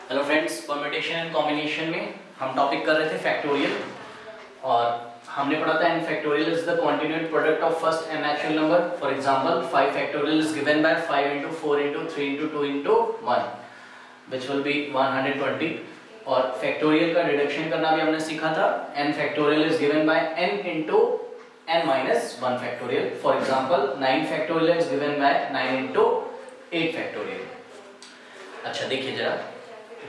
Hello friends, permutation and combination में हम topic कर रहे थे फैक्टोरियल और हमने पढ़ा था n factorial is the continued product of first n natural number. For example 5 factorial is given by 5 into 4 into 3 into 2 into 1 which will be 120. और फैक्टोरियल का डिडक्शन करना भी हमने सीखा था. n factorial is given by n into n minus 1 factorial. For example 9 factorial is given by 9 into 8 factorial. अच्छा देखिए जरा,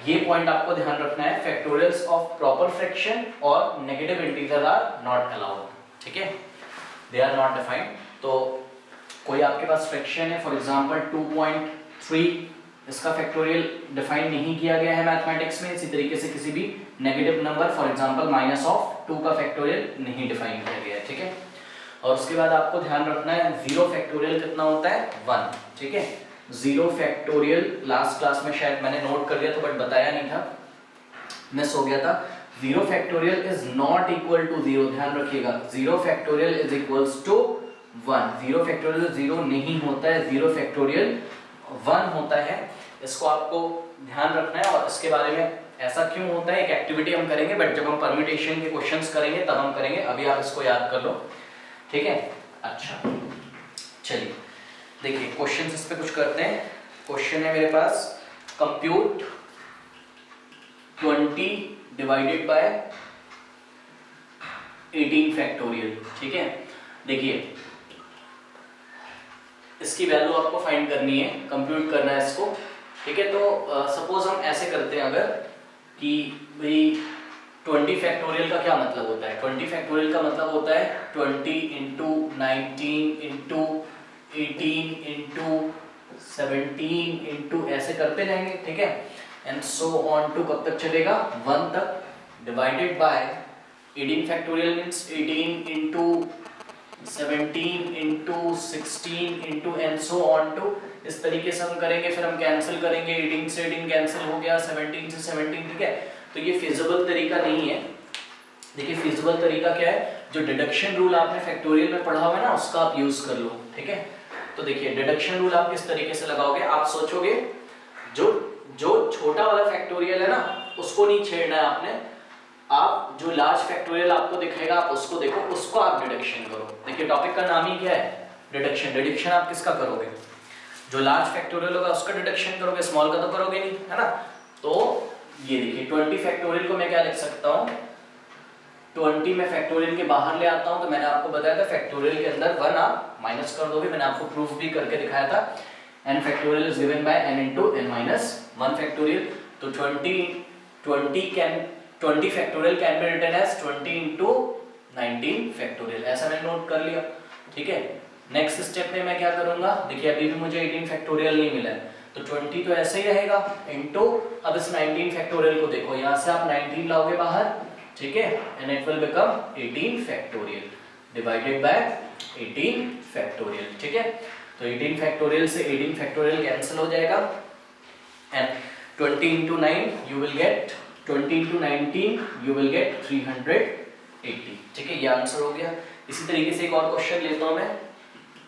ये पॉइंट आपको ध्यान रखना है. फैक्टोरियल्स ऑफ प्रॉपर फ्रैक्शन और negative integer are not allowed. ठीक है, दे आर नॉट डिफाइंड. तो कोई आपके पास फ्रैक्शन है, फॉर एग्जांपल 2.3, इसका फैक्टोरियल डिफाइन नहीं किया गया है मैथमेटिक्स में. इसी तरीके से किसी भी नेगेटिव नंबर, फॉर एग्जांपल -2 का फैक्टोरियल नहीं डिफाइन किया गया है. ठीक है, और उसके बाद आपको ध्यान रखना है 0 फैक्टोरियल कितना होता है, 1. ठीक है, 0 फैक्टोरियल लास्ट क्लास में शायद मैंने नोट कर लिया था बट बताया नहीं था, मिस हो गया था. 0 factorial is not equal to 0. ध्यान रखिएगा, 0 factorial is equals to 1. 0 factorial 0 नहीं होता है, 0 फैक्टोरियल 1 होता है. इसको आपको ध्यान रखना है. और इसके बारे में ऐसा क्यों होता है, एक एक्टिविटी हम करेंगे, बट जब हम परम्यूटेशन के क्वेश्चंस करेंगे तब हम करेंगे. अभी आप इसको याद कर लो. ठीक है, अच्छा चलिए देखिए क्वेश्चन इस पे कुछ करते हैं. क्वेश्चन है मेरे पास, कंप्यूट 20 डिवाइडेड बाय 18 फैक्टोरियल. ठीक है, देखिए इसकी वैल्यू आपको फाइंड करनी है, कंप्यूट करना है इसको. ठीक है, तो सपोज हम ऐसे करते हैं अगर कि भाई 20 फैक्टोरियल का क्या मतलब होता है. 20 फैक्टोरियल का मतलब होता है 20 into 19 into 18 into 17 into ऐसे करते जाएंगे. ठीक है, एंड सो ऑन टू कब तक चलेगा, 1 तक. Divided by 18 factorial means 18 into 17 into 16 into and so on to. इस तरीके से हम करेंगे, फिर हम कैंसिल करेंगे. 18 से 18 कैंसिल हो गया, 17 से 17. ठीक है, तो ये फिजिबल तरीका नहीं है. देखिए फिजिबल तरीका क्या है, जो डिडक्शन रूल आपने फैक्टोरियल में पढ़ा हुआ है ना, उसका आप यूज कर लो. ठीक है, तो देखिए डिडक्शन रूल आप किस तरीके से लगाओगे. आप सोचोगे जो छोटा वाला फैक्टोरियल है ना, उसको नहीं छेड़ना है आपने. आप जो लार्ज फैक्टोरियल आपको दिखेगा आप उसको देखो, उसको आप डिडक्शन करो. देखिए टॉपिक का नाम ही क्या है, डिडक्शन. डिडक्शन आप किसका करोगे, जो लार्ज फैक्टोरियल होगा उसका डिडक्शन करोगे, स्मॉल का तो करोगे नहीं, है ना. तो ये देखिए 20 फैक्टोरियल को मैं क्या लिख सकता हूँ, 20 में फैक्टोरियल के बाहर ले आता हूं. तो मैंने आपको बताया था फैक्टोरियल के अंदर 1 आप माइनस कर दोगे. मैंने आपको प्रूफ भी करके दिखाया था. n factorial is given by n into n minus 1 factorial. तो 20 factorial can be written as 20 into 19 factorial. ऐसा मैंने नोट कर लिया. ठीक है, नेक्स्ट स्टेप में मैं क्या करूंगा, देखिए अभी भी मुझे 18 फैक्टोरियल नहीं मिला है, तो 20 तो ऐसे ही रहेगा इनटू, अब इस 19 फैक्टोरियल को देखो, यहां से आप 19 लाओगे बाहर. ठीक है, and it will become 18 factorial divided by 18 factorial. ठीक है, तो 18 फैक्टोरियल से 18 फैक्टोरियल कैंसिल हो जाएगा and 20 into 9 you will get 20 into 19 you will get 380. ठीक है, ये आंसर हो गया. इसी तरीके से एक और क्वेश्चन लेता हूं मैं.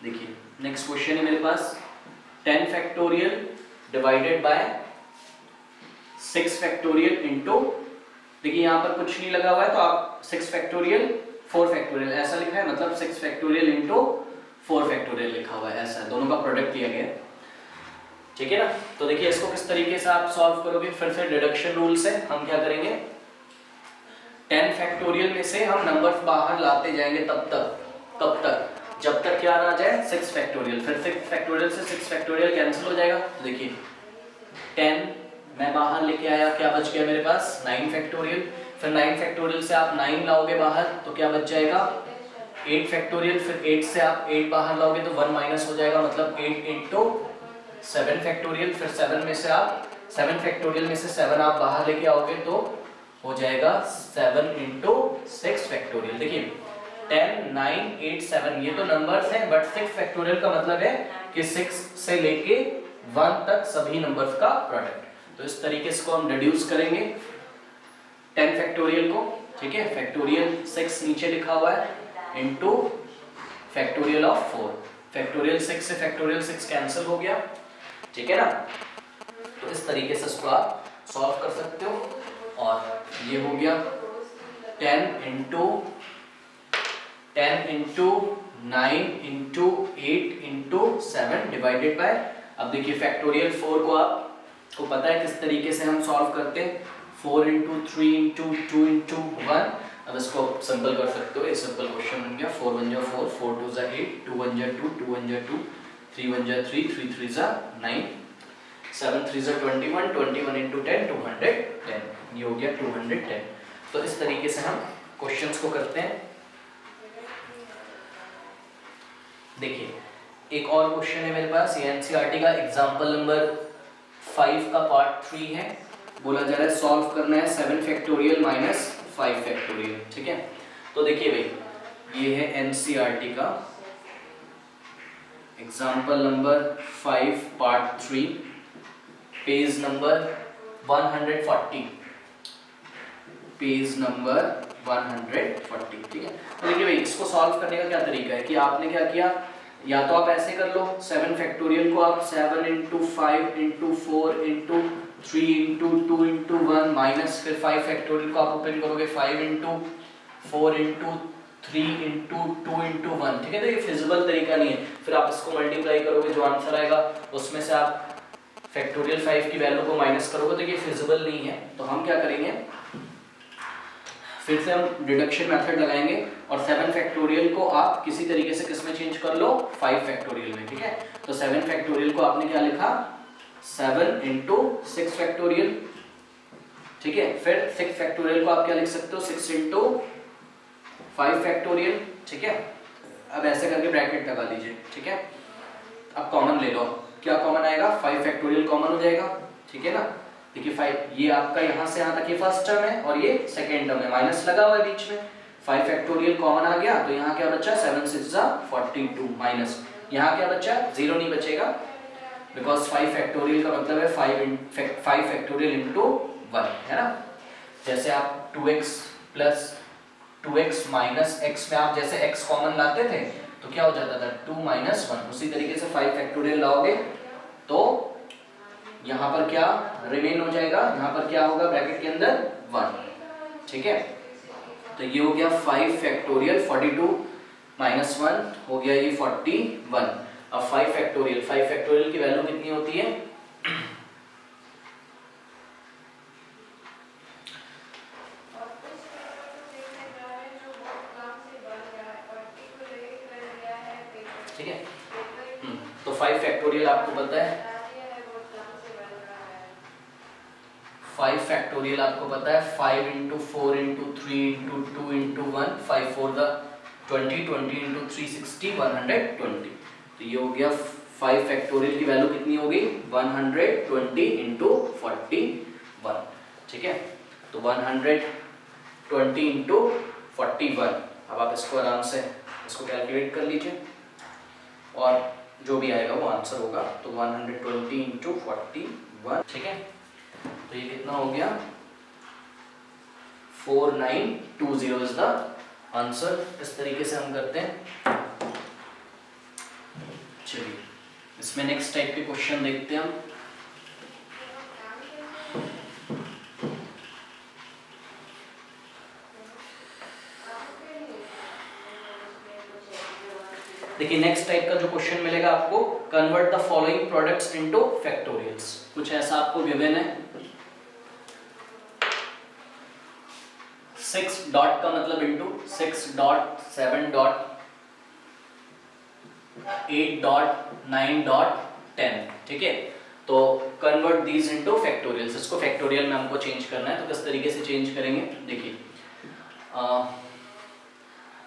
देखिए नेक्स्ट क्वेश्चन है मेरे पास, 10 factorial divided bye 6 factorial into, देखिए यहाँ पर कुछ नहीं लगा हुआ है तो आप 6 फैक्टोरियल 4 फैक्टोरियल ऐसा लिखा है, मतलब 6 फैक्टोरियल इनटू 4 फैक्टोरियल लिखा हुआ है, ऐसा दोनों का प्रोडक्ट लिया गया. ठीक है ना. तो देखिए इसको किस तरीके से आप सॉल्व करोगे, फिर से डिडक्शन रूल से हम क्या करेंगे, 10 फैक्टोरियल में से हम नंबर बाहर लाते जाएंगे तब तक, कब तक, जब तक क्या ना आ जाए 6 फैक्टोरियल. फिर 6 फैक्टोरियल से 6 फैक्टोरियल कैंसिल हो जाएगा. देखिए 10 मैं बाहर लेके आया, क्या बच गया मेरे पास, 9 फैक्टोरियल. फिर 9 फैक्टोरियल से आप 9 लाओगे बाहर तो क्या बच जाएगा, 8 फैक्टोरियल. फिर 8 से आप 8 बाहर लाओगे तो 1 माइनस हो जाएगा, मतलब 8 into 7 फैक्टोरियल. फिर 7 में से आप 7 फैक्टोरियल में से 7 आप बाहर लेके आओगे तो हो जाएगा 7 into 6 फैक्टोरियल. देखिए 10 9 8 7 ये तो नंबर्स हैं, बट 6 फैक्टोरियल का मतलब है कि 6 से लेके 1 तक सभी नंबर्स का प्रोडक्ट. तो इस तरीके से को हम डिड्यूस करेंगे 10 फैक्टोरियल को. ठीक है, फैक्टोरियल 6 नीचे लिखा हुआ है इनटू फैक्टोरियल ऑफ 4. फैक्टोरियल 6 से फैक्टोरियल 6 कैंसिल हो गया. ठीक है ना. तो इस तरीके से इसको आप सॉल्व कर सकते हो। और ये हो गया 10 into 9 into 8 into 7 divided by, अब देखिए फैक्टोरियल 4 को आपको पता है किस तरीके से हम सॉल्व करते हैं, 4 इंटू 3 इंटू 2 इंटू 1। अब इसको सिंपल कर सकते हो, ये सिंपल क्वेश्चन बन गया। 4 1 जा 4, 4 2 जा 8, 2 1 जा 2, 2 1 जा 2, 3 1 जा 3, 3 3 जा 9, 7 3 जा 21, 21 इंटू 10 210, ये हो गया 210। तो इस तरीके से हम क्वेश्चंस को करते हैं। देखिए एक और क्वेश्चन है मेरे पास, ये एनसीईआरटी का एग्जांपल नंबर 5 का पार्ट 3 है। बोला जा रहा है सॉल्व करना है 7 फैक्टोरियल माइनस 5 फैक्टोरियल, ठीक है। तो देखिए भाई ये है एनसीईआरटी का example number 5 part 3, page number 140, page number 140, ठीक है। तो देखिए भाई इसको सॉल्व करने का क्या तरीका है कि आपने क्या किया, या तो आप ऐसे कर लो 7 फैक्टोरियल को आप 7 into 5 into 4 into 3 into 2 into 1 minus फिर 5 फैक्टोरियल को आप ओपन करोगे 5 इंटू 4 इंटू 3 इंटू 2 इंटू 1, ठीक है। तो ये फिजिबल तरीका नहीं है। फिर आप इसको मल्टीप्लाई करोगे, जो आंसर आएगा उसमें से आप फैक्टोरियल 5 की वैल्यू को माइनस करोगे, तो ये फिजिबल नहीं है। तो हम क्या करेंगे, फिर से हम डिडक्शन मेथड लगाएंगे और 7 फैक्टोरियल को आप किसी तरीके से किस में चेंज कर लो, 5 फैक्टोरियल में, ठीक है। तो 7 फैक्टोरियल को आपने क्या लिखा, 7 इंटू 6 फैक्टोरियल, ठीक है। फिर 6 फैक्टोरियल को आप क्या लिख सकते हो, 6 इंटू 5 फैक्टोरियल, ठीक है। अब ऐसे करके ब्रैकेट लगा लीजिए, ठीक है। अब कॉमन ले लो, क्या कॉमन आएगा, 5 फैक्टोरियल कॉमन हो जाएगा, ठीक है ना। देखिए 5 ये आपका यहाँ से यहाँ तक ये फर्स्ट टर्म है और ये सेकेंड टर्म है, माइनस लगा हुआ है बीच में, 5 फैक्टोरियल कॉमन आ गया। तो यहाँ क्या बचा, 7 6 जा 42 माइनस यहाँ क्या बचा, 0 नहीं बचेगा, बिकॉज 5 फैक्टोरियल का मतलब है 5 फैक्टोरियल इंटू 1, है ना। जैसे आप 2x plus 2x minus x में आप जैसे x कॉमन लाते थे तो क्या हो जाता था 2 माइनस 1, उसी तरीके से 5 फैक्टोरियल लाओगे तो यहाँ पर क्या रिमेन हो जाएगा, यहाँ पर क्या होगा ब्रैकेट के अंदर 1, ठीक है। तो ये हो गया 5 फैक्टोरियल, 42 माइनस 1 हो गया ये 41। अब 5 फैक्टोरियल की वैल्यू कितनी होती है, ठीक है। तो 5 फैक्टोरियल आपको पता है, 5 फैक्टोरियल आपको पता है 5 into 4 into 3 into 2 into 1, 5 4 the 20, 20 into 3 60, 120। तो ये हो गया 5 फैक्टोरियल की वैल्यू कितनी होगी, 120 इंटू 41, ठीक है। तो 120 इंटू 41। अब आप इसको आराम से इसको कैलकुलेट कर लीजिए और जो भी आएगा वो आंसर होगा। तो 120 इंटू 41, ठीक है। तो ये कितना हो गया, 4920 इज द आंसर। इस तरीके से हम करते हैं। चलिए इसमें नेक्स्ट टाइप के क्वेश्चन देखते हैं हम। देखिए नेक्स्ट टाइप का जो क्वेश्चन मिलेगा आपको, convert the following products into factorials. कुछ ऐसा आपको गिवन है, 6 डॉट का मतलब into 6 dot 7 dot 8 dot 9 dot 10, ठीक है। तो कन्वर्ट दीज इनटू फैक्टोरियल्स, इसको फैक्टोरियल में हमको चेंज करना है। तो किस तरीके से चेंज करेंगे, देखिए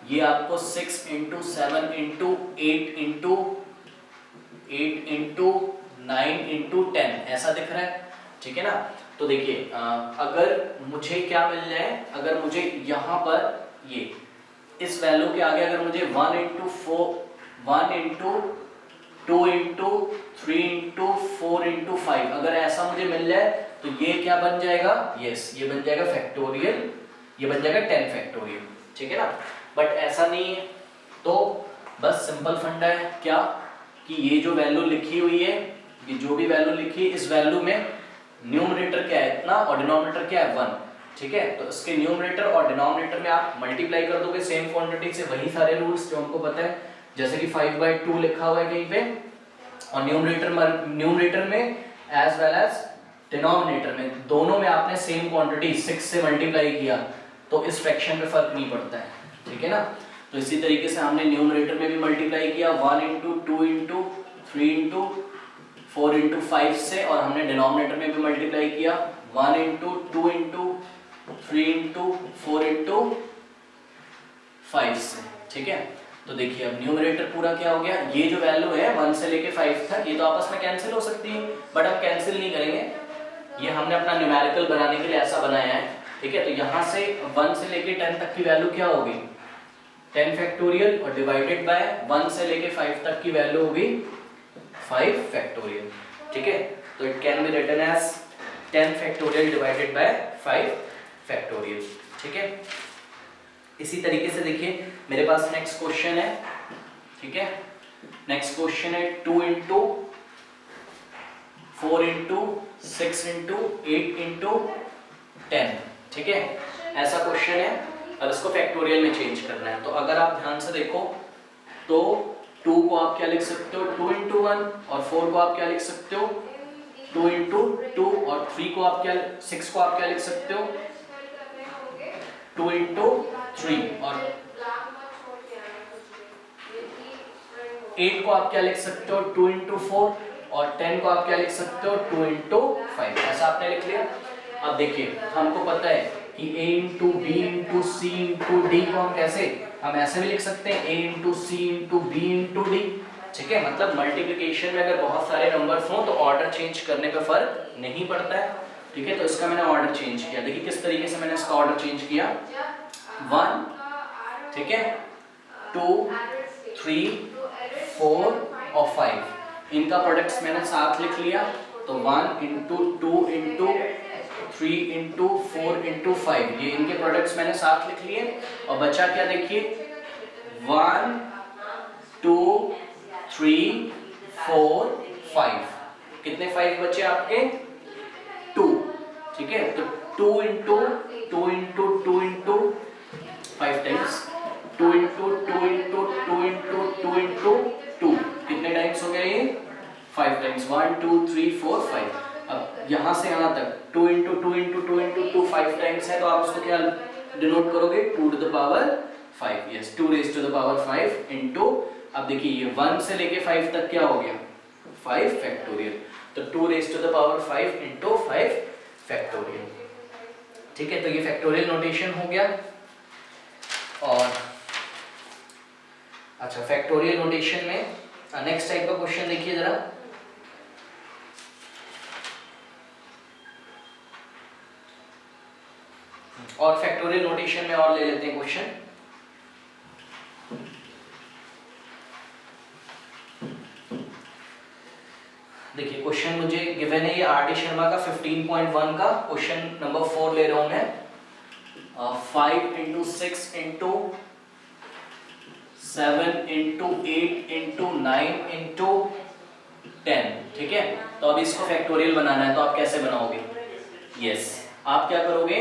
ये आपको 6 इंटू 7 इंटू 8 इंटू 9 इंटू 10 ऐसा दिख रहा है, ठीक है ना। तो देखिए अगर मुझे क्या मिल जाए, अगर मुझे यहाँ पर ये इस वैल्यू के आगे अगर मुझे 1 into 4 1 into 2 into 3 into 4 into 5 अगर ऐसा मुझे मिल जाए तो ये क्या बन जाएगा, यस ये बन जाएगा फैक्टोरियल, ये बन जाएगा 10 फैक्टोरियल, ठीक है ना। बट ऐसा नहीं है, तो बस सिंपल फंडा है क्या कि ये जो वैल्यू लिखी हुई है, ये जो भी वैल्यू लिखी है इस वैल्यू में न्यूमरेटर क्या है, अपना और डिनोमिनेटर क्या है 1, ठीक है। तो इसके न्यूमरेटर और डिनोमिनेटर में आप मल्टीप्लाई कर दोगे सेम क्वांटिटी से, वही सारे रूल्स जो हमको पता है, जैसे कि 5/2 लिखा हुआ है कहीं पे, और न्यूमरेटर में एज वेल एज डिनोमिनेटर में, दोनों में आपने सेम क्वांटिटी 6 से मल्टीप्लाई किया तो इस फ्रैक्शन पे फर्क नहीं पड़ता है, ठीक है ना। तो इसी तरीके से हमने न्यूमरेटर में भी मल्टीप्लाई किया 1 इंटू 2 इंटू 3 इंटू 4 इंटू 5 से, और हमने डिनोमिनेटर में भी मल्टीप्लाई किया 1 इंटू 2 इंटू 3 इंटू 4 इंटू 5 से, ठीक है। तो देखिए अब न्यूमरेटर पूरा क्या हो गया, ये जो वैल्यू है 1 से लेके 5 तक, ये तो आपस में कैंसिल हो सकती है, बट हम कैंसिल नहीं करेंगे, ये हमने अपना न्यूमेरिकल बनाने के लिए ऐसा बनाया है, ठीक है। तो यहाँ से 1 से लेके 10 तक की वैल्यू क्या होगी 10 फैक्टोरियल, और डिवाइडेड बाय 1 से लेके 5 तक की वैल्यू होगी 5 फैक्टोरियल, ठीक है। तो it can be written as 10 factorial divided by 5 factorial, ठीक है। इसी तरीके से देखिए मेरे पास नेक्स्ट क्वेश्चन है, ठीक है। नेक्स्ट क्वेश्चन है 2 इंटू 4 इंटू 6 इंटू 8 इंटू 10, ठीक है। ऐसा क्वेश्चन है और इसको फैक्टोरियल में चेंज करना है। तो अगर आप ध्यान से देखो तो 2 को आप क्या लिख सकते हो 2 इंटू 1, और 4 को आप क्या लिख सकते हो 2 इंटू 2, और 3 को आप क्या 6 को आप क्या लिख सकते हो 2 इंटू 3, और 8 को आप क्या लिख सकते हो 2 इंटू 4, और 10 को आप क्या लिख सकते हो 2 इंटू 5। ऐसा आपने लिख लिया। अब देखिए हमको पता है कि a into B into C into D को हम ऐसे भी लिख सकते हैं a into C into B into D, ठीक है। मतलब मल्टीप्लिकेशन में अगर बहुत सारे नंबर्स हों तो ऑर्डर चेंज करने पे फर्क नहीं पड़ता है, ठीक है। तो इसका मैंने ऑर्डर चेंज किया, देखिए किस तरीके से मैंने इसका ऑर्डर चेंज किया 1, ठीक है, 2 3 4 और 5, इनका प्रोडक्ट्स मैंने साथ लिख लिया। तो 1 इंटू 2 इंटू 3 इंटू 4 इंटू 5, ये इनके प्रोडक्ट्स मैंने साथ लिख लिए। और बचा क्या देखिए 1 2 3 4 5, कितने 5 बचे आपके 2, ठीक है। तो 2 into 2 into 2 into 5 times 2 into 2 into 2 into 2 into 2, कितने टाइम्स हो गया ये 5 टाइम्स 1 2 3 4 5। अब यहाँ से यहाँ तक 2 इंटू 2 इंटू 2 इंटू 2 5 टाइम्स है, तो आप उसको क्या डिनोट करोगे 2 to the power 5, yes 2 raise to the power 5 into, अब देखिए ये 1 से लेके 5 तक क्या हो गया 5 फैक्टोरियल, तो 2 raise to the power 5 into 5 factorial, ठीक है। तो ये फैक्टोरियल नोटेशन हो गया। और अच्छा फैक्टोरियल नोटेशन में नेक्स्ट टाइप का क्वेश्चन देखिए जरा, और फैक्टोरियल नोटेशन में और ले लेते हैं क्वेश्चन। देखिए क्वेश्चन मुझे गिवन है, ये आर डी शर्मा का 15.1 का क्वेश्चन नंबर 4 ले रहा हूं मैं। 5 into 6 into 7 into 8 into 9 into 10, ठीक है। तो अब इसको फैक्टोरियल बनाना है, तो आप कैसे बनाओगे, यस आप क्या करोगे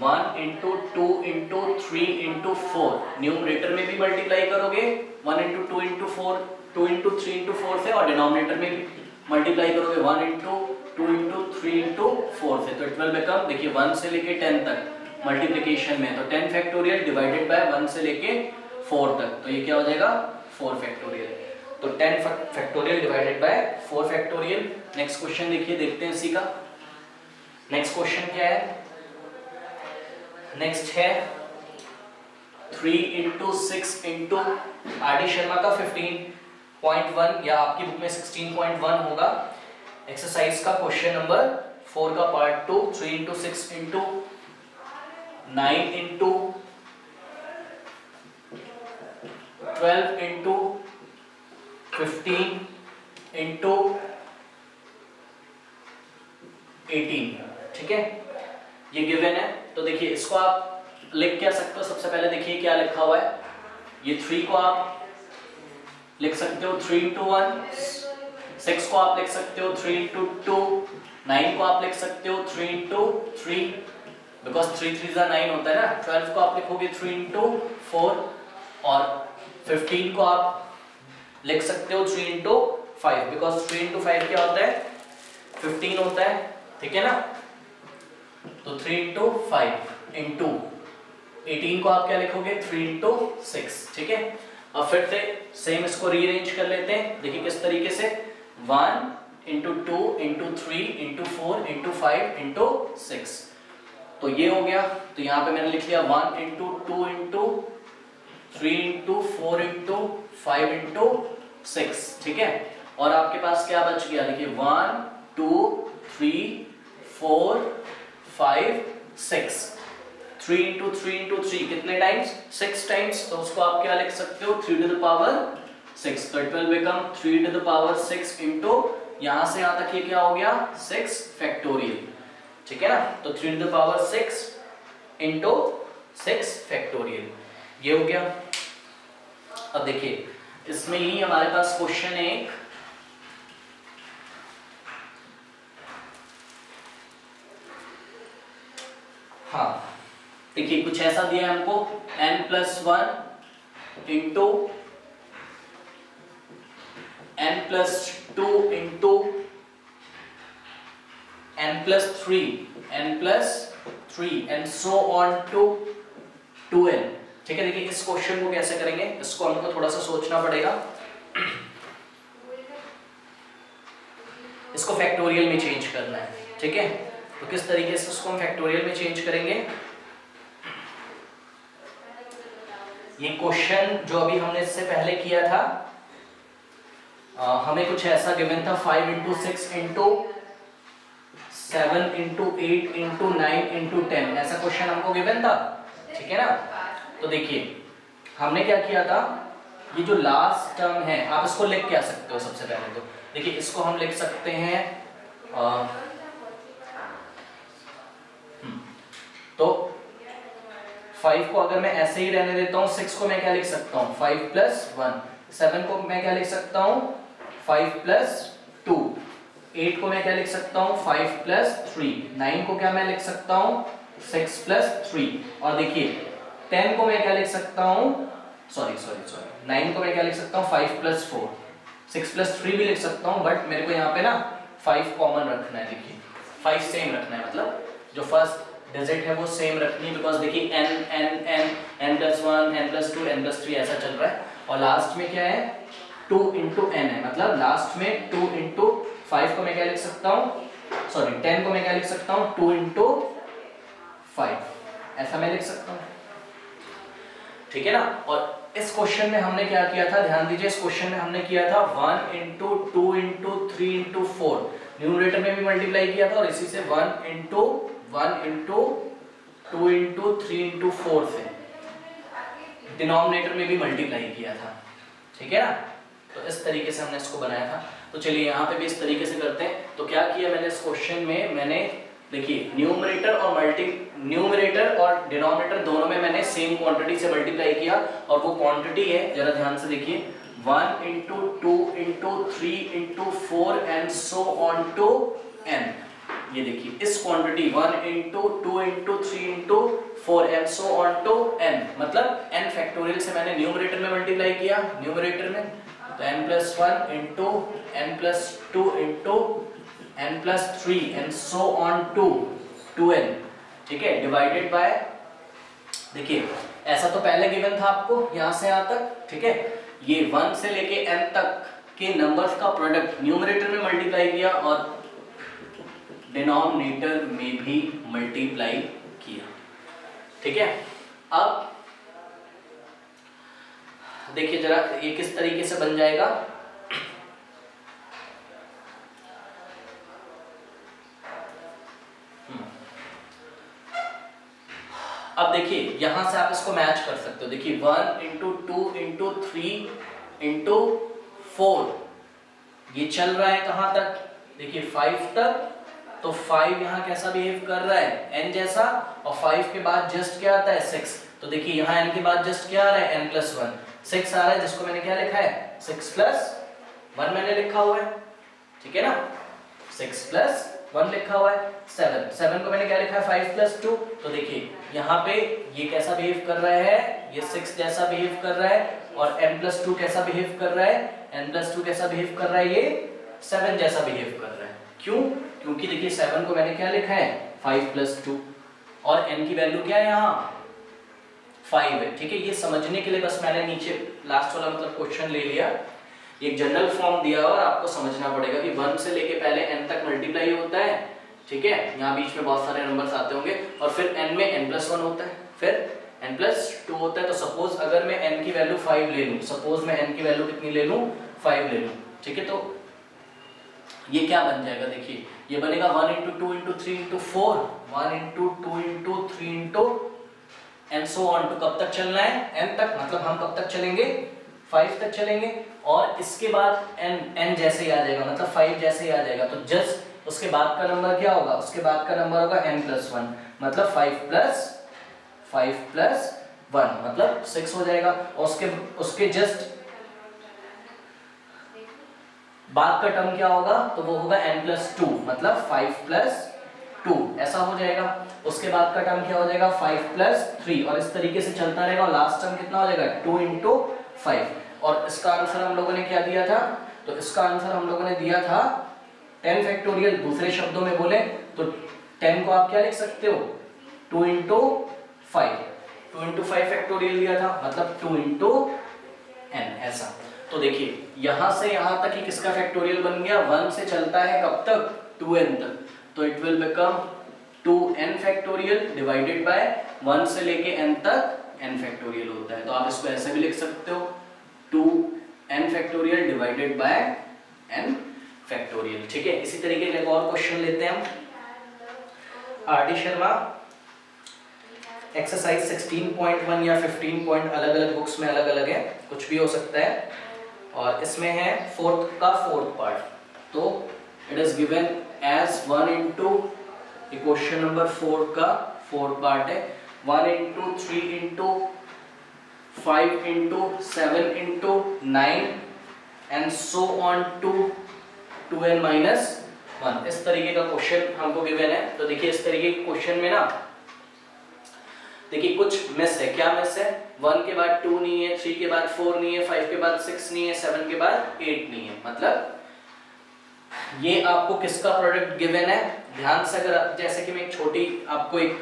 1 इंटू 2 इंटू 3 इंटू 4, न्यूमरेटर में भी मल्टीप्लाई करोगे 1 इंटू 2 इंटू 4 2 इंटू 3 इंटू 4 से, और डिनोमिनेटर में भी मल्टीप्लाई करोगे 1 इंटू 2 इंटू 3 इंटू 4 से। तो इट विल बिकम, देखिए 1 से लेके 10 तक मल्टीप्लिकेशन में, तो 10 फैक्टोरियल डिवाइडेड बाय 1 से लेके 4 तक, तो ये क्या हो जाएगा 4 फैक्टोरियल। तो 10 factorial divided bye 4 factorial. Next question देखिए, देखते हैं इसी का नेक्स्ट क्वेश्चन क्या है। नेक्स्ट है 3 into 6 into R D Sharma का 15.1 या आपकी बुक में 16.1 होगा, एक्सरसाइज का क्वेश्चन नंबर 4 का part 2, 3 into 6 into 9 into 12 into 15 into 18, ठीक है, ये गिवन है। तो देखिए इसको आप लिख क्या सकते हो, सबसे पहले देखिए क्या लिखा हुआ है, ये 3 को आप लिख सकते हो 3 इंटू 1 6 को आप लिख सकते हो 3 इंटू 2, 9 को आप लिख सकते हो 3 इंटू 3, बिकॉज 3 3 9 होता है ना। 12 को आप लिखोगे 3 इंटू 4, और 15 को आप लिख सकते हो 3 इंटू 5, बिकॉज 3 इंटू 5 क्या होता है 15 होता है, ठीक है ना। तो 3 इंटू 5 इंटू 18 को आप क्या लिखोगे 3 इंटू 6, ठीक है। अब फिर से सेम इसको रीअरेंज कर लेते हैं, देखिए किस तरीके से 1 into 2 into 3 into 4 into 5 into 6, तो ये हो गया। तो यहाँ पे मैंने लिख लिया 1 into 2 into 3 into 4 into 5 into 6, ठीक है। और आपके पास क्या बच गया, देखिए 1 2 3 4 5 6, 3 इंटू 3 इंटू 3 कितने टाइम्स 6 टाइम्स, तो उसको आप क्या लिख सकते हो 3 टू द पावर 6, तो it will become 3 to the power 6 into यहां से यहां तक ये क्या हो गया 6 फैक्टोरियल, ठीक है ना। तो 3 to the power 6 into 6 factorial, ये हो गया। अब देखिए इसमें ही हमारे पास क्वेश्चन है एक, हाँ देखिए कुछ ऐसा दिया है हमको n+1 into n+2 into n+3 and so on to 2n, ठीक है। देखिए इस क्वेश्चन को कैसे करेंगे, इसको हमको थोड़ा सा सोचना पड़ेगा, इसको फैक्टोरियल में चेंज करना है, ठीक है। तो किस तरीके से इसको हम फैक्टोरियल में चेंज करेंगे, ये क्वेश्चन जो अभी हमने इससे पहले किया था, हमें कुछ ऐसा गिवन था 5 into 6 into 7 into 8 into 9 into 10, ऐसा क्वेश्चन हमको गिवन था, ठीक है ना। तो देखिए हमने क्या किया था, ये जो लास्ट टर्म है आप इसको लिख के आ सकते हो सबसे पहले, तो देखिए इसको हम लिख सकते हैं तो 5 को अगर मैं ऐसे ही रहने देता हूँ, 6 को मैं क्या लिख सकता हूँ 5+1, 7 को मैं क्या लिख सकता हूँ 5+2, 8 को मैं क्या लिख सकता हूँ 5+3, 9 को क्या मैं लिख सकता हूँ 6+3, और देखिए 10 को मैं क्या लिख सकता हूँ, सॉरी 9 को मैं क्या लिख सकता हूँ 5+4, 6+3 भी लिख सकता हूँ, बट मेरे को यहाँ पे ना 5 कॉमन रखना है, देखिए 5 सेम रखना है, मतलब जो फर्स्ट डिजिट है वो सेम रखनी है, बिकॉज देखिए n+1 n+2 n+3 ऐसा चल रहा है, और लास्ट में क्या है 2 इंटू n है, मतलब लास्ट में 2 इंटू 5 को मैं क्या लिख सकता हूँ, सॉरी 10 को मैं क्या लिख सकता हूँ 2 इंटू 5, ऐसा मैं लिख सकता हूँ, ठीक है ना। और इस क्वेश्चन में हमने क्या किया था, ध्यान दीजिए इस क्वेश्चन में हमने किया था 1 इंटू 2 इंटू 3 इंटू 4, न्यूमरेटर में भी मल्टीप्लाई किया था, और इसी से 1 इंटू 2 इंटू 3 इंटू 4 से डिनोमिनेटर में भी मल्टीप्लाई किया था, ठीक है ना। तो इस तरीके से हमने इसको बनाया था। तो चलिए यहाँ पे भी इस तरीके से करते हैं। तो क्या किया मैंने इस क्वेश्चन में, मैंने देखिए न्यूमरेटर और डिनोमिनेटर दोनों में मैंने सेम क्वांटिटी से मल्टीप्लाई किया, और वो क्वांटिटी है, जरा ध्यान से देखिए 1 into 2 into 3 into 4 and so on to n, ये देखिए इस quantity 1 into 2 into 3 into 4 and so on to n, मतलब n फैक्टोरियल से मैंने न्यूमरेटर में मल्टीप्लाई किया, न्यूमरेटर में तो n+1 into n+2 into n+3 and so on to 2n, ठीक है, डिवाइडेड बाय, देखिए ऐसा तो पहले गिवन था आपको यहाँ से यहाँ तक, ठीक है, ये 1 से लेके n तक के नंबर्स का प्रोडक्ट न्यूमरेटर में मल्टीप्लाई किया और डिनोमिनेटर में भी मल्टीप्लाई किया, ठीक है। अब देखिए जरा ये किस तरीके से बन जाएगा, अब देखिए यहां से आप इसको मैच कर सकते हो, देखिए 1 इंटू 2 इंटू 3 इंटू 4, ये चल रहा है कहां तक, देखिए 5 तक, तो 5 यहाँ कैसा बिहेव कर रहा है n जैसा, और 5 के बाद जस्ट क्या आता है 6, तो देखिए यहाँ n के बाद जस्ट क्या आ रहा है n+1, 6 आ रहा है, जिसको मैंने क्या लिखा है 6+1 मैंने लिखा हुआ है, ठीक है ना। 6 प्लस 1 लिखा हुआ है 7, 7 को मैंने क्या लिखा है 5 प्लस 2। तो देखिए यहाँ पे ये कैसा बिहेव कर रहा है, ये 6 जैसा बिहेव कर रहा है, और n प्लस 2 कैसा बिहेव कर रहा है, n प्लस 2 कैसा बिहेव कर रहा है, ये 7 जैसा बिहेव कर रहा है। क्यों? क्योंकि देखिए 7 को मैंने क्या लिखा है 5 प्लस 2, और n की वैल्यू क्या है यहाँ 5 है। ठीक है, ये समझने के लिए बस मैंने नीचे लास्ट वाला मतलब क्वेश्चन ले लिया, एक जनरल फॉर्म दिया और आपको समझना पड़ेगा कि 1 से लेके पहले n तक मल्टीप्लाई होता है। ठीक है, यहाँ बीच में बहुत सारे नंबर्स आते होंगे, और फिर n में n प्लस 1 होता है, फिर n प्लस 2 होता है। तो सपोज अगर मैं n की वैल्यू 5 ले लूँ, सपोज मैं n की वैल्यू कितनी ले लूँ 5 ले लूँ, ठीक है, तो ये क्या बन जाएगा, देखिए ये बनेगा 1 into 2 into 3 into 4, 1 into 2 into 3 into and so on to कब तक चलना है n तक, मतलब हम कब तक चलेंगे 5 तक चलेंगे, और इसके बाद n जैसे ही आ जाएगा, मतलब 5 जैसे ही आ जाएगा, तो जस्ट उसके बाद का नंबर क्या होगा, उसके बाद का नंबर होगा n प्लस 1, मतलब 5 प्लस 1 मतलब 6 हो जाएगा, और उसके जस्ट बाद का टर्म क्या होगा, तो वो होगा n प्लस 2, मतलब 5 प्लस 2 ऐसा हो जाएगा। उसके बाद का टर्म क्या हो जाएगा 5 प्लस 3, और इस तरीके से चलता रहेगा, और लास्ट टर्म कितना हो जाएगा 2 इंटू 5। और इसका आंसर हम लोगों ने क्या दिया था, तो इसका आंसर हम लोगों ने दिया था 10 फैक्टोरियल। दूसरे शब्दों में बोले तो 10 को आप क्या लिख सकते हो 2 इंटू 5 फैक्टोरियल दिया था, मतलब 2 इंटू n ऐसा। तो देखिए यहां से यहां तक ही किसका फैक्टोरियल बन गया, 1 से चलता है कब तक 2n तक, तो it will become 2n factorial divided bye 1 से लेके n तक n फैक्टोरियल होता है। तो आप इसको ऐसे भी लिख सकते हो 2n factorial divided bye n factorial. ठीक है, इसी तरीके का एक और क्वेश्चन लेते हैं हम। आर.डी. शर्मा एक्सरसाइज 16.1 या 15 पॉइंट, अलग अलग बुक्स में अलग अलग है, कुछ भी हो सकता है, और इसमें है फोर्थ का फोर्थ पार्ट। तो it is given as 1 into question number 4 का फोर्थ पार्ट है 1 into 3 into 5 into 7 into 9 and so on to 2n minus 1। इस तरीके का क्वेश्चन हमको गिवन है। तो देखिए इस तरीके के क्वेश्चन में ना देखिए कुछ मिस है। क्या मिस है, 1 के बाद 2 नहीं है, 3 के बाद 4 नहीं है, 5 के बाद 6 नहीं है, 7 के बाद 8 नहीं है, मतलब ये आपको किसका प्रोडक्ट गिवन है। ध्यान से अगर जैसे कि मैं एक छोटी आपको एक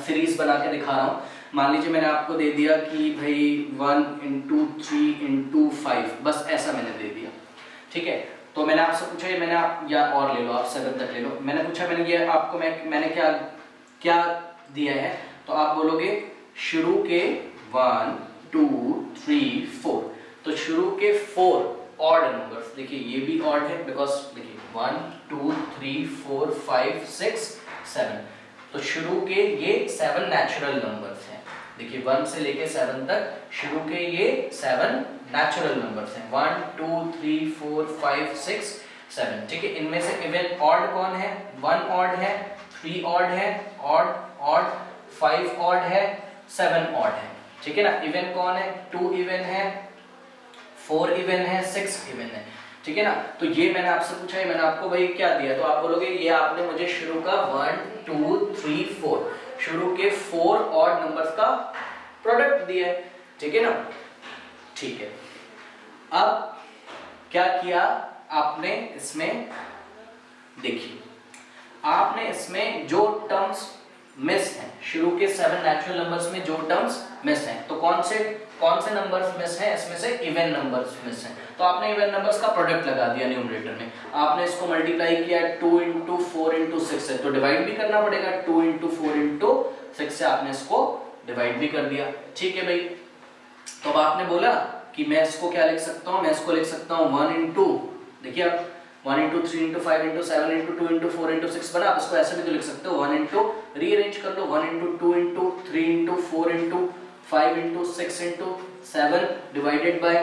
सीरीज बना के दिखा रहा हूँ। मान लीजिए मैंने आपको दे दिया कि भाई 1 इंटू 3 इंटू 5, बस ऐसा मैंने दे दिया। ठीक है, तो मैंने आपसे पूछा ये मैंने आप या और ले लो, आप 7 तक ले लो। मैंने पूछा मैंने ये आपको मैंने क्या क्या दिया है, तो आप बोलोगे शुरू के 1 2 3 4, तो शुरू के 4 ऑड नंबर्स। देखिए ये भी ऑड है बिकॉज देखिए 1 2 3 4 5 6 7, तो शुरू के ये 7 नेचुरल नंबर्स हैं। देखिए 1 से लेके 7 तक शुरू के ये 7 नेचुरल नंबर्स हैं, 1 2 3 4 5 6 7। ठीक है, इनमें से इवन ऑड कौन है, 1 ऑड है, 3 ऑड है, ऑड 5 ऑड है, 7 ऑड है। ठीक है ना, इवन कौन है, 2 इवन है, 4 इवन है, 6 इवन है। ठीक है ना, तो ये मैंने आपसे पूछा है, मैंने आपको भाई क्या दिया, तो आप बोलोगे ये आपने मुझे शुरू का 1 2 3 4 शुरू के 4 ऑड नंबर्स का प्रोडक्ट दिया है। ठीक है ना, ठीक है। अब क्या किया आपने इसमें, देखिए आपने इसमें जो टर्म्स मिस हैं, शुरू के 7 नेचुरल नंबर्स में जो टर्म्स मिस हैं, तो कौन से नंबर्स मिस हैं, इसमें से इवन नंबर्स मिस हैं। तो आपने इवन नंबर्स का प्रोडक्ट लगा दिया न्यूमरेटर में, आपने इसको मल्टीप्लाई किया 2 इंटू 4 इंटू 6 से, तो डिवाइड भी करना पड़ेगा, 2 इंटू 4 इंटू 6 से आपने इसको डिवाइड भी कर दिया। ठीक है भाई, तो अब आपने बोला कि मैं इसको क्या लिख सकता हूँ, मैं इसको लिख सकता हूँ 1 इंटू, देखिए आप 1 into 3 into 5 into 7 into 2 into 4 into 6 बना, आप इसको ऐसे भी तो लिख सकते हो 1 इंटू, रीअरेंज कर लो 1 into 2 into 3 into 4 into 5 into 6 into 7 divided by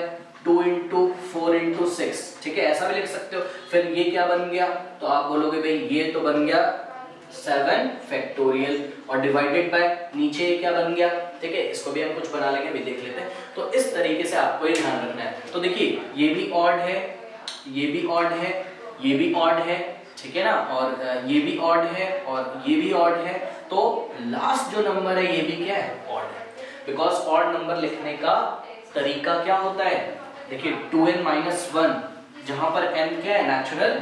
2 into 4 into 6। ठीक है, ऐसा भी लिख सकते हो। फिर ये क्या बन गया, तो आप बोलोगे भाई ये तो बन गया 7 फैक्टोरियल, और डिवाइडेड बाय नीचे ये क्या बन गया। ठीक है, इसको भी हम कुछ बना लेंगे, भी देख लेते हैं। तो इस तरीके से आपको ये ध्यान रखना है। तो देखिए ये भी ऑड है, ये भी ऑड है, ये भी ऑड है, ठीक है ना, और ये भी ऑड है और ये भी ऑड है, तो लास्ट जो नंबर है ये भी क्या है, ऑड है। बिकॉज ऑड नंबर लिखने का तरीका क्या होता है, देखिए 2n-1, जहां पर n क्या है, नेचुरल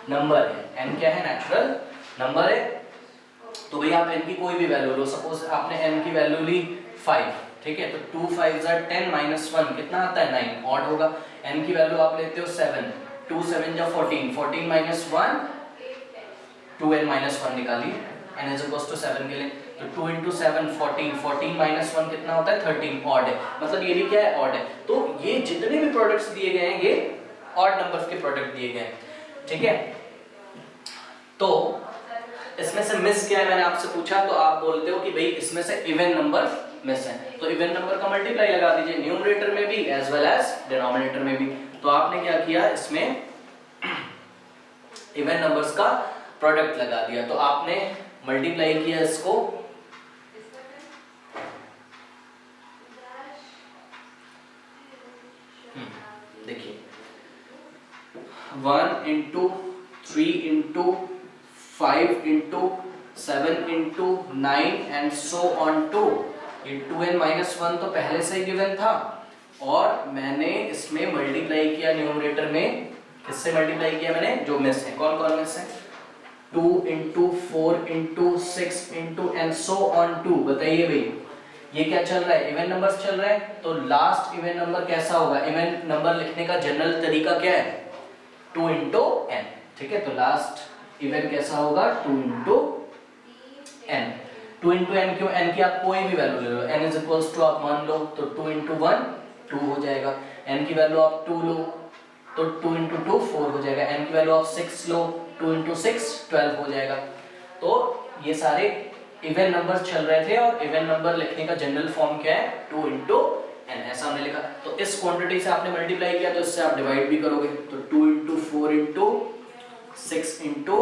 नंबर है, n क्या है, नेचुरल नंबर है, तो भाई आप n की कोई भी वैल्यू लो, सपोज आपने n की वैल्यू ली 5, ठीक है, तो 2 5 10 -1 कितना आता है, 9, ऑड होगा। n की वैल्यू आप लेते हो 7, 2 7 14, 14 -1 2n-1 निकालिए, n is equals to 7 के लिए, तो 2 into 7 14, 14 -1 कितना होता है, 13, ऑड है, मतलब ये भी क्या है, ऑड है। तो ये जितने भी प्रोडक्ट्स दिए गए हैं ये ऑड नंबर्स के प्रोडक्ट दिए गए हैं, ठीक है। तो इसमें से मिस क्या है, मैंने आपसे पूछा तो आप बोलते हो कि भाई इसमें से इवन नंबर मिस है, तो इवन नंबर का मल्टीप्लाई लगा दीजिए न्यूमरेटर में भी एज वेल एज डिनोमिनेटर में भी। तो आपने क्या किया, इसमें इवन नंबर्स का प्रोडक्ट लगा दिया, तो आपने मल्टीप्लाई किया इसको, देखिए 1 into 3 into 5 into 7 into 9 and so on to, ये 2n-1 तो पहले से ही गिवन था, और मैंने इसमें मल्टीप्लाई किया न्यूमरेटर में, किससे मल्टीप्लाई किया मैंने, जो मिस है, कौन कौन मिस है, 2 into 4 into 6 into and so on to। बताइए भाई ये क्या चल रहा है, इवन नंबर्स चल रहे हैं, तो लास्ट इवन नंबर कैसा होगा, इवन नंबर लिखने का जनरल तरीका क्या है, 2 into n, ठीक है, तो लास्ट इवन कैसा होगा, 2 into n। 2 into n क्यों, n की आप कोई भी वैल्यू ले लो, n is equals to आप मान लो तो 2 into 1 2 हो जाएगा, n की वैल्यू आप 2 लो तो 2 into 2 4 हो जाएगा, n की वैल्यू आप 6 लो 2 into 6 12 हो जाएगा। तो ये सारे इवन नंबर चल रहे थे, और इवन नंबर लिखने का जनरल फॉर्म क्या है, 2 into n, ऐसा हमने लिखा। तो इस क्वांटिटी से आपने मल्टीप्लाई किया तो इससे आप डिवाइड भी करोगे, तो 2 into 4 into 6 into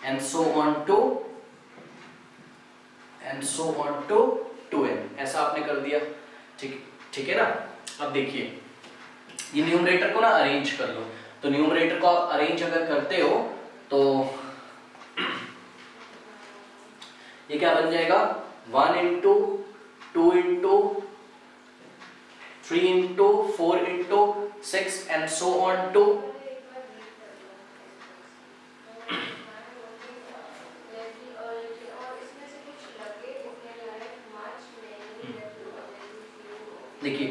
and so on to 2n, ऐसा आपने कर दिया, ठीक है ना। अब देखिए ये न्यूमरेटर को ना अरेंज कर लो, तो न्यूमरेटर को आप अरेंज अगर करते हो तो ये क्या बन जाएगा, 1 into 2 into 3 into 4 into 6 and so on to, देखिए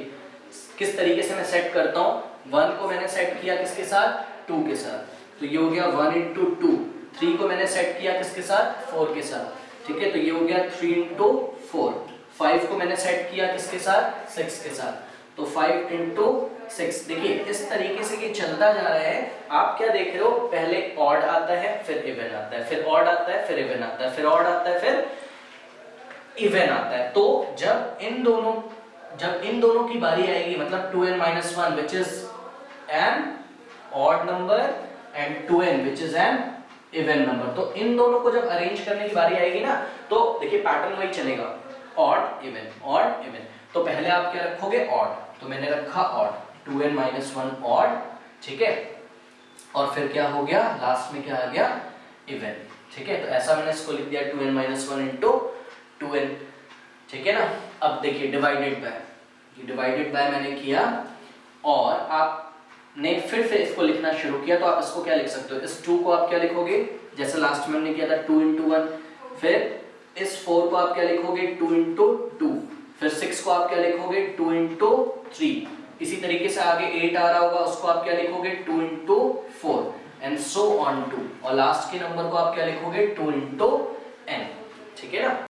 किस तरीके से मैं सेट करता हूँ, 1 को मैंने सेट किया किसके साथ, 2 के साथ, तो ये हो गया 1 into 2, 3 को मैंने सेट किया किसके साथ, 4 के साथ, ठीक है, तो ये हो गया 3 into 4, 5 को मैंने सेट किया किसके साथ, 6 के साथ, तो 5 into 6। देखिए इस तरीके से ये चलता जा रहा है, आप क्या देख रहे हो, पहले ऑड आता है फिर इवन आता है, फिर ऑड आता है फिर इवन आता है, फिर ऑड आता है फिर इवन आता है। तो जब इन दोनों की बारी आएगी, मतलब 2n-1 which is an odd number and 2n which is an even number, तो इन दोनों को जब अरेंज करने की बारी आएगी ना, तो देखिए पैटर्न वही चलेगा, ऑड इवन। तो पहले आप क्या रखोगे, ऑड, तो मैंने रखा ऑड, 2n-1 ऑड, ठीक है, और फिर क्या हो गया, लास्ट में क्या आ गया, इवन, ठीक है, तो ऐसा मैंने इसको लिख दिया 2n-1 into 2n, ठीक है ना। अब देखिए डिवाइडेड बाय मैंने किया, और आपने फिर से इसको लिखना शुरू किया, तो आप इसको क्या लिख सकते हो, इस 2 को आप क्या लिखोगे, जैसे लास्ट में हमने किया था 2 into 1, फिर इस 4 को आप क्या लिखोगे, 2 into 2, फिर 6 को आप क्या लिखोगे, 2 into 3, इसी तरीके से आगे 8 आ रहा होगा, उसको आप क्या लिखोगे, 2 into 4 and so on to, और लास्ट के नंबर को आप क्या लिखोगे, 2 into n, ठीक है ना।